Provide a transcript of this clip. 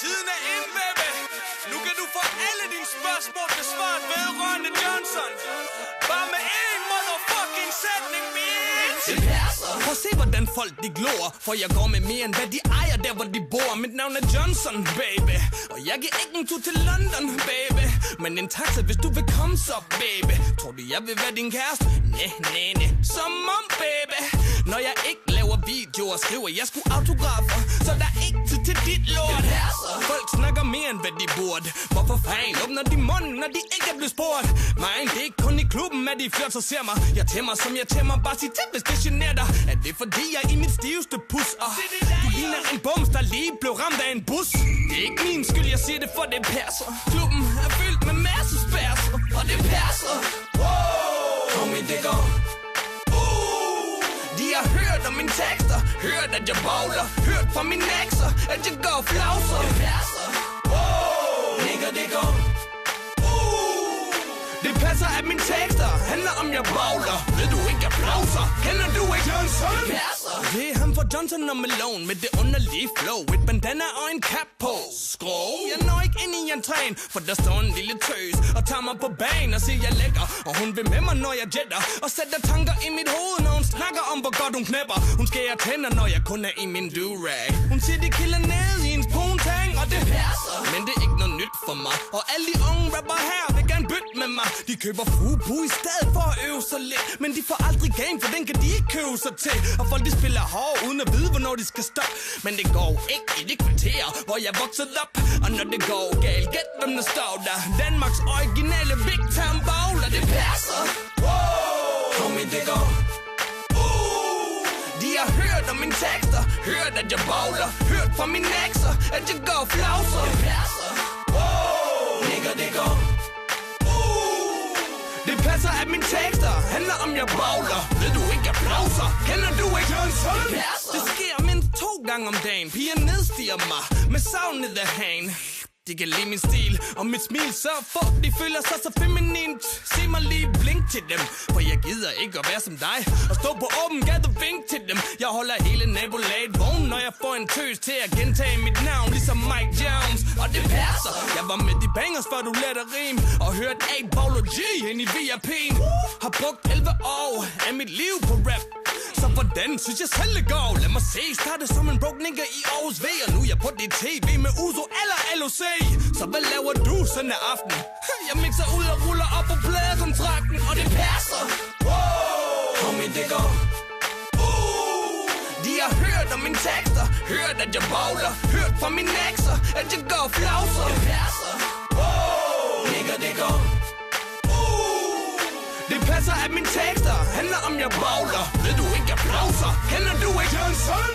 Tiden er inde, baby. Nu kan du få alle dine spørgsmål besvaret vedrørende Johnson. Bare med én motherfucking sætning, bitch. Prøv at se, hvordan folk de glor, for jeg går med mere end hvad de ejer der, hvor de bor. Mit navn er Johnson, baby. Og jeg giver ikke en tur til London, baby. Men en taxa, hvis du vil komme så, baby. Tror du, jeg vil være din kæreste? Næ. Som om, baby. Når jeg ikke laver videoer, skriver jeg sgu autografer. Så der er ikke tid til dit lort. Folk snakker mere end hvad de burde. Hvorfor fanden åbner de munden, når de ikke er blevet spurgt? Men det er ikke kun i klubben, at de flot så ser mig. Jeg tæmmer som jeg tæmmer, bare sig til, hvis det generer dig. Er det fordi jeg er i mit stiveste pus? Du ligner en bums, der lige blev ramt af en bus. Det er ikke min skyld, jeg siger det, for det passer. Klubben er fyldt med masse spærser, og det passer. Homie, det går. De har hørt om mine tekster, hørt at jeg bowler, hørt fra mine ekser, at jeg går flauser. Det passer. Nigga, det går. Det passer, at mine tekster handler om jeg bowler. Ved du ikke applauser? Kender du ikke Johnson? Det passer. Det er ham fra Johnson og Malone med det underlige flow. Et bandana og en cap på. Skrov. Jeg når ikke ind i entréen, for der står en lille tøs og tager mig på banen og siger jeg lækker. Og hun vil med mig, når jeg jetter, og sætter tanker i mit hoved, når hun snakker om, hvor godt hun knæpper. Hun skærer tænder, når jeg kun er i min do-rag. Hun siger, de kilder ned i en poontang, og det passer. Men det er ikke noget nyt for mig. Og alle de unge rapper her vil gerne bytte med mig. De køber fubu i stedet for at øve sig lidt. Men de får aldrig game, for den kan de ikke købe sig til. Og folk de spiller hård, uden at vide, hvornår de skal stoppe. Men det går ikke i de kvarterer, hvor jeg voksede op. Og når det går galt, gæt hvem der står der. Danmarks originale Big Time Bowler, det passer. Homie, det går. De har hørt om mine tekster, hørt at jeg bowler, hørt fra mine ekser, at jeg går flauser. Det passer. Nigga, det går. Det passer, at mine tekster handler om jeg bowler. Ved du ikke applauser? Kender du ikke Johnson? Det sker mindst 2 gange om dagen. Piger nedstiger mig med savnet the hand. De kan lide min stil og mit smil, så for de føler sig så feminint. Se mig lige blink til dem, for jeg gider ikke at være som dig og stå på åben gade og vink til dem. Jeg holder hele nabolaget vågen, når jeg får en tøs til at gentage mit navn, ligesom Mike Jones. Og det passer. Jeg var med de bangers, før du lærte rim, og hørte A-Bowler G ind i VIP'en. Har brugt 11 år af mit liv på rap, så hvordan synes jeg selv det går? Lad mig se, starte som en broke nigga i Aarhus V, og nu er jeg på det TV med Uzo eller LOC. Så hvad laver du sådan en aften? Jeg mixer ud og ruller op på pladekontrakten, og det passer. Homie, det går. De har hørt om mine tekster, hørt at jeg bowler, hørt fra mine ekser, at jeg går flauser. Det passer. Nigga, det går. Det passer, at mine tekster handler om jeg bowler. Ved du ikke applauser? Kender du ikke Johnson?